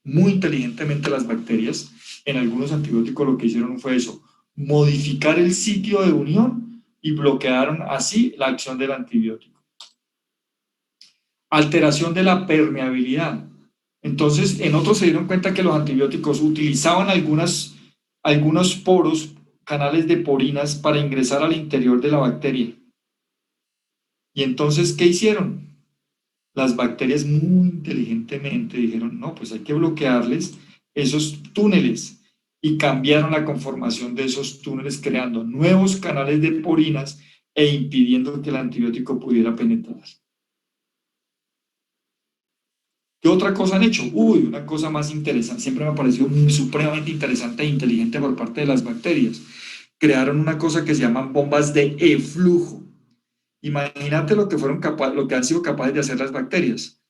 Muy inteligentemente las bacterias, en algunos antibióticos lo que hicieron fue eso, modificar el sitio de unión y bloquearon así la acción del antibiótico. Alteración de la permeabilidad. Entonces, en otros se dieron cuenta que los antibióticos utilizaban algunos poros, canales de porinas para ingresar al interior de la bacteria. Y entonces, ¿qué hicieron? Las bacterias muy inteligentemente dijeron, no, pues hay que bloquearles esos túneles y cambiaron la conformación de esos túneles creando nuevos canales de porinas e impidiendo que el antibiótico pudiera penetrar. ¿Qué otra cosa han hecho? Una cosa más interesante, siempre me ha parecido supremamente interesante e inteligente por parte de las bacterias. Crearon una cosa que se llaman bombas de eflujo. Imagínate lo que han sido capaces de hacer las bacterias.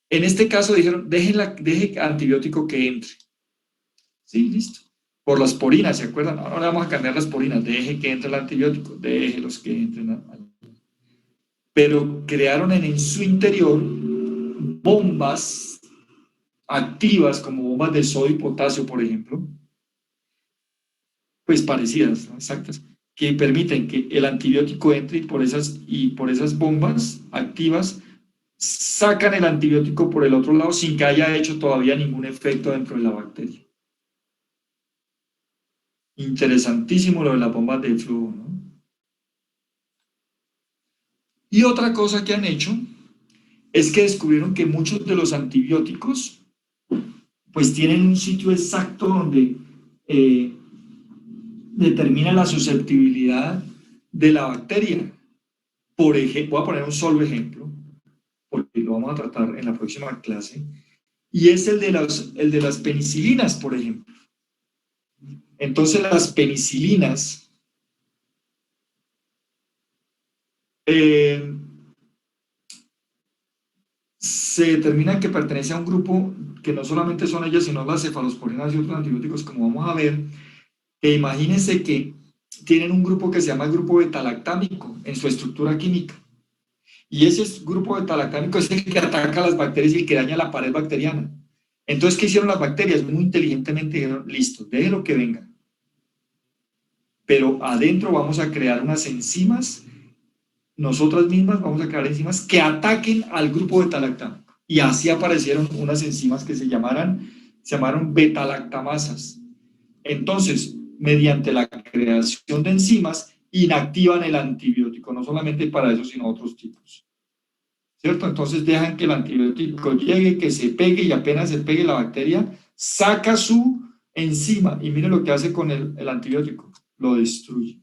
En este caso dijeron, deje antibiótico que entre. Sí, listo. Por las porinas, ¿se acuerdan? Ahora vamos a cambiar las porinas. Deje que entre el antibiótico, déjelos que entren. Pero crearon en su interior bombas activas, como bombas de sodio y potasio, por ejemplo. Pues parecidas, ¿no? Exactas, que permiten que el antibiótico entre y por esas bombas activas sacan el antibiótico por el otro lado sin que haya hecho todavía ningún efecto dentro de la bacteria. Interesantísimo lo de las bombas de flujo, ¿no? Y otra cosa que han hecho es que descubrieron que muchos de los antibióticos pues tienen un sitio exacto donde determina la susceptibilidad de la bacteria. Por ejemplo, voy a poner un solo ejemplo, porque lo vamos a tratar en la próxima clase, y es el de las penicilinas, por ejemplo. Entonces, las penicilinas se determina que pertenece a un grupo que no solamente son ellas, sino las cefalosporinas y otros antibióticos, como vamos a ver. Imagínense que tienen un grupo que se llama el grupo beta-lactámico en su estructura química. Y ese grupo beta-lactámico es el que ataca a las bacterias y el que daña la pared bacteriana. Entonces, ¿qué hicieron las bacterias? Muy inteligentemente dijeron, listo, déjelo que venga. Pero adentro vamos a crear unas enzimas, nosotras mismas vamos a crear enzimas que ataquen al grupo beta-lactámico. Y así aparecieron unas enzimas que se llamaron beta-lactamasas. Entonces, mediante la creación de enzimas, inactivan el antibiótico, no solamente para eso, sino otros tipos. ¿Cierto? Entonces dejan que el antibiótico llegue, que se pegue, y apenas se pegue la bacteria, saca su enzima, y mire lo que hace con el antibiótico, lo destruye.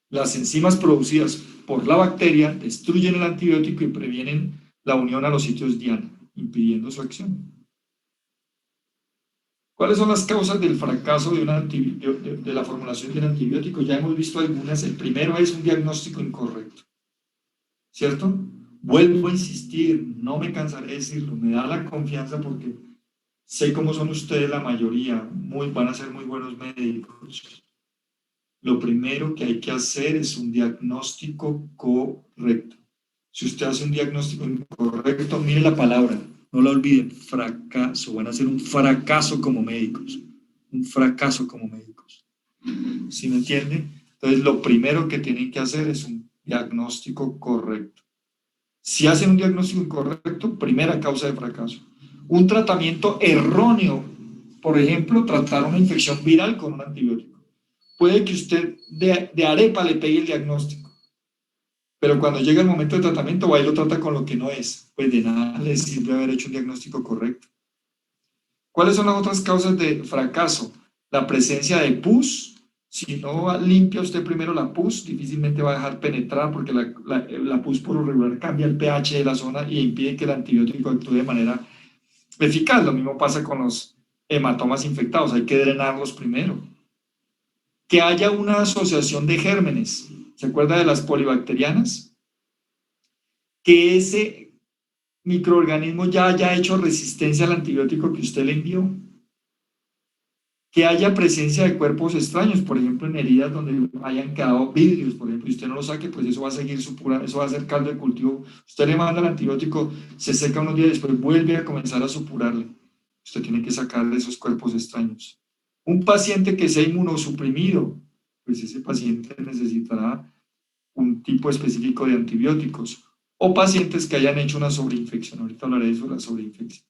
Las enzimas producidas por la bacteria destruyen el antibiótico y previenen la unión a los sitios diana, impidiendo su acción. ¿Cuáles son las causas del fracaso de la formulación de un antibiótico? Ya hemos visto algunas. El primero es un diagnóstico incorrecto, ¿cierto? Vuelvo a insistir, no me cansaré de decirlo, me da la confianza porque sé cómo son ustedes la mayoría, van a ser muy buenos médicos. Lo primero que hay que hacer es un diagnóstico correcto. Si usted hace un diagnóstico incorrecto, mire la palabra. No la olviden, fracaso. Van a ser un fracaso como médicos. Un fracaso como médicos. ¿Sí me entiende? Entonces, lo primero que tienen que hacer es un diagnóstico correcto. Si hacen un diagnóstico incorrecto, primera causa de fracaso. Un tratamiento erróneo, por ejemplo, tratar una infección viral con un antibiótico. Puede que usted de arepa le pegue el diagnóstico, pero cuando llega el momento de tratamiento, va y lo trata con lo que no es. Pues de nada le sirve haber hecho un diagnóstico correcto. ¿Cuáles son las otras causas de fracaso? La presencia de pus. Si no limpia usted primero la pus, difícilmente va a dejar penetrar porque la pus por lo regular cambia el pH de la zona y impide que el antibiótico actúe de manera eficaz. Lo mismo pasa con los hematomas infectados, hay que drenarlos primero. Que haya una asociación de gérmenes, ¿se acuerda de las polibacterianas? Que ese microorganismo ya haya hecho resistencia al antibiótico que usted le envió. Que haya presencia de cuerpos extraños, por ejemplo, en heridas donde hayan quedado vidrios, por ejemplo, y usted no lo saque, pues eso va a seguir supurando, eso va a ser caldo de cultivo. Usted le manda el antibiótico, se seca unos días, después vuelve a comenzar a supurarle. Usted tiene que sacarle esos cuerpos extraños. Un paciente que sea inmunosuprimido, pues ese paciente necesitará un tipo específico de antibióticos. O pacientes que hayan hecho una sobreinfección. Ahorita hablaré de eso, la sobreinfección.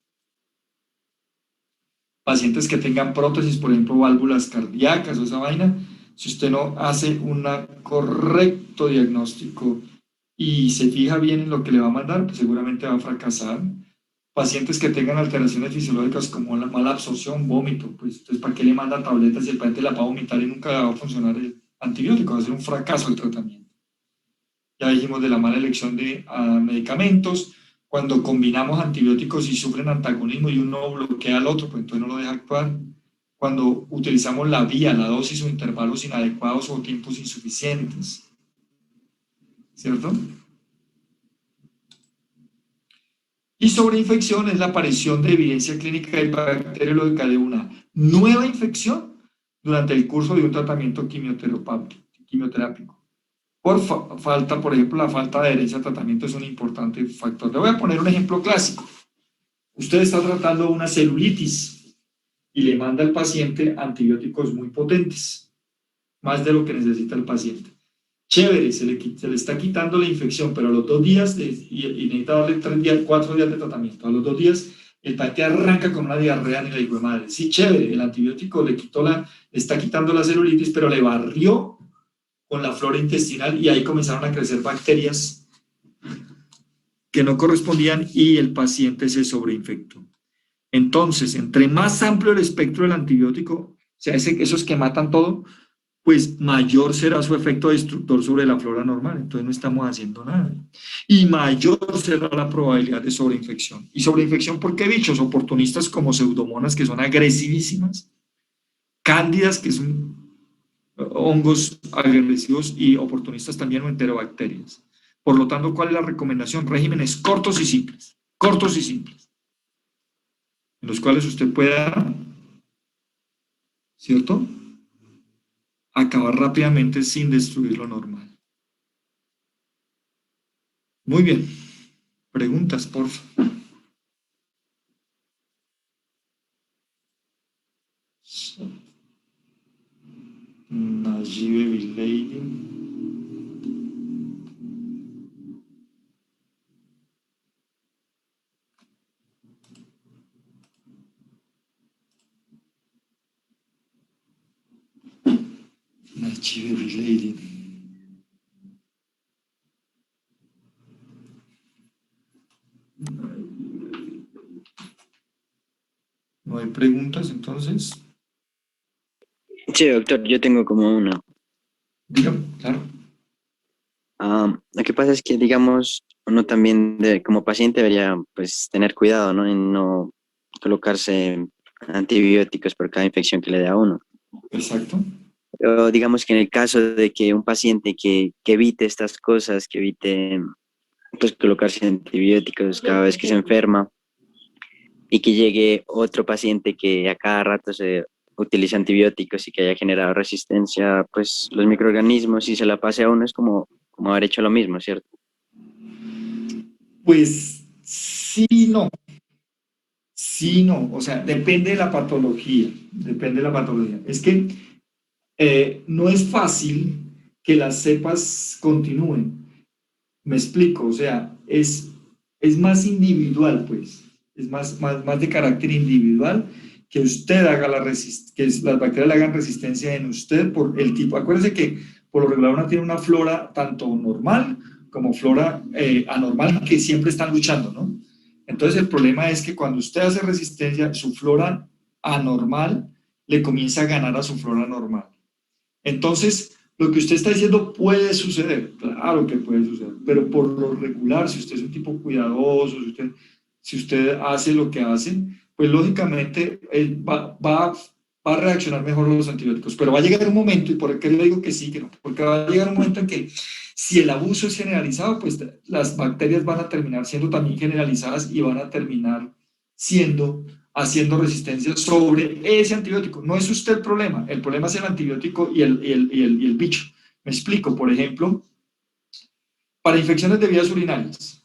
Pacientes que tengan prótesis, por ejemplo, válvulas cardíacas o esa vaina, si usted no hace un correcto diagnóstico y se fija bien en lo que le va a mandar, pues seguramente va a fracasar. Pacientes que tengan alteraciones fisiológicas como la mala absorción, vómito, pues entonces ¿para qué le manda tabletas si el paciente la va a vomitar y nunca va a funcionar el antibiótico? Va a ser un fracaso el tratamiento. Ya dijimos de la mala elección de medicamentos. Cuando combinamos antibióticos y sufren antagonismo y uno bloquea al otro, pues entonces no lo deja actuar. Cuando utilizamos la vía, la dosis o intervalos inadecuados o tiempos insuficientes. ¿Cierto? Y sobreinfección es la aparición de evidencia clínica del bacterióloga de una nueva infección durante el curso de un tratamiento quimioterápico. Por falta, por ejemplo, la falta de adherencia al tratamiento es un importante factor. Le voy a poner un ejemplo clásico. Usted está tratando una celulitis y le manda al paciente antibióticos muy potentes, más de lo que necesita el paciente. Chévere, se le está quitando la infección, pero a los 2 días, y necesita darle 3 días, 4 días de tratamiento, a los 2 días el paciente arranca con una diarrea ni la hijo de madre. Sí, chévere, el antibiótico le está quitando la celulitis, pero le barrió con la flora intestinal y ahí comenzaron a crecer bacterias que no correspondían y el paciente se sobreinfectó. Entonces, entre más amplio el espectro del antibiótico, o sea, esos que matan todo, pues mayor será su efecto destructor sobre la flora normal, entonces no estamos haciendo nada. Y mayor será la probabilidad de sobreinfección. ¿Y sobreinfección por qué bichos? Oportunistas como pseudomonas que son agresivísimas, cándidas que son hongos agresivos y oportunistas también o enterobacterias. Por lo tanto, ¿cuál es la recomendación? Regímenes cortos y simples, en los cuales usted pueda, ¿cierto?, acabar rápidamente sin destruir lo normal. Muy bien. Preguntas, por favor. Nayibe Bileidi. Nayibe Bileidi. ¿No hay preguntas entonces? Sí, doctor, yo tengo como una. Dígame, claro. Lo que pasa es que, digamos, uno también como paciente debería pues tener cuidado, ¿no? En no colocarse antibióticos por cada infección que le dé a uno. Exacto. Pero digamos que en el caso de que un paciente que evite estas cosas, que evite pues colocarse antibióticos cada vez que se enferma y que llegue otro paciente que a cada rato se utiliza antibióticos y que haya generado resistencia, pues los microorganismos, si se la pase a uno es como haber hecho lo mismo, ¿cierto? Pues sí, no. Sí, no. O sea, depende de la patología. Es que no es fácil que las cepas continúen. Me explico, o sea, es más individual, pues, es más de carácter individual, que usted haga que las bacterias le hagan resistencia en usted por el tipo. Acuérdense que por lo regular uno tiene una flora tanto normal como flora anormal que siempre están luchando, ¿no? Entonces el problema es que cuando usted hace resistencia, su flora anormal le comienza a ganar a su flora normal. Entonces, lo que usted está diciendo puede suceder, claro que puede suceder, pero por lo regular, si usted es un tipo cuidadoso, si usted hace lo que hace, pues lógicamente él va a reaccionar mejor a los antibióticos, pero va a llegar un momento, y por qué le digo que sí, que no, porque va a llegar un momento en que si el abuso es generalizado, pues las bacterias van a terminar siendo también generalizadas y van a terminar haciendo resistencia sobre ese antibiótico. No es usted el problema es el antibiótico y el bicho. Me explico, por ejemplo, para infecciones de vías urinarias,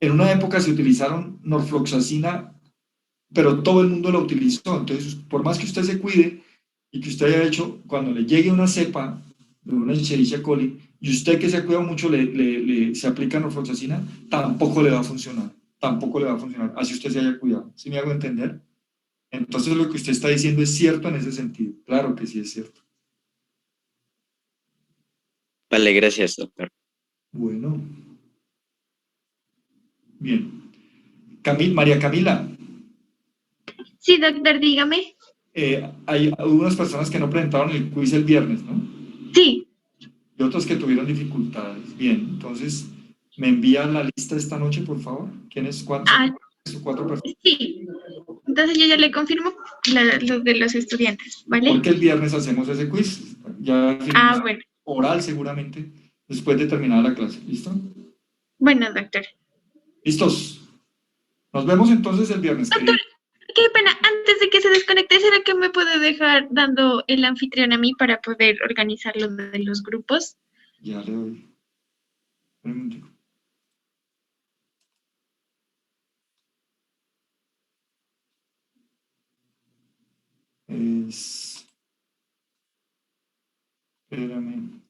en una época se utilizaron norfloxacina, pero todo el mundo la utilizó. Entonces, por más que usted se cuide y que usted haya hecho, cuando le llegue una cepa de una Escherichia coli, y usted que se ha cuidado mucho se aplica norfloxacina, tampoco le va a funcionar. Tampoco le va a funcionar, así usted se haya cuidado. ¿Sí me hago entender? Entonces lo que usted está diciendo es cierto en ese sentido. Claro que sí es cierto. Vale, gracias, doctor. Bueno. Bien. María Camila, Sí, doctor, dígame. hay algunas personas que no presentaron el quiz el viernes, ¿no? Sí. Y otros que tuvieron dificultades. Bien, entonces, ¿me envían la lista esta noche, por favor? ¿Quiénes? ¿Cuántos? Ah, ¿Cuatro personas? sí. Entonces yo ya le confirmo los de los estudiantes, ¿vale? Porque el viernes hacemos ese quiz. Ya Bueno. oral seguramente, después de terminar la clase. ¿Listo? Bueno, doctor. ¿Listos? Nos vemos entonces el viernes. Doctor, qué pena. Antes de que se desconecte, ¿será que me puede dejar dando el anfitrión a mí para poder organizar lo de los grupos? Ya le doy. Un momentico. Espérame.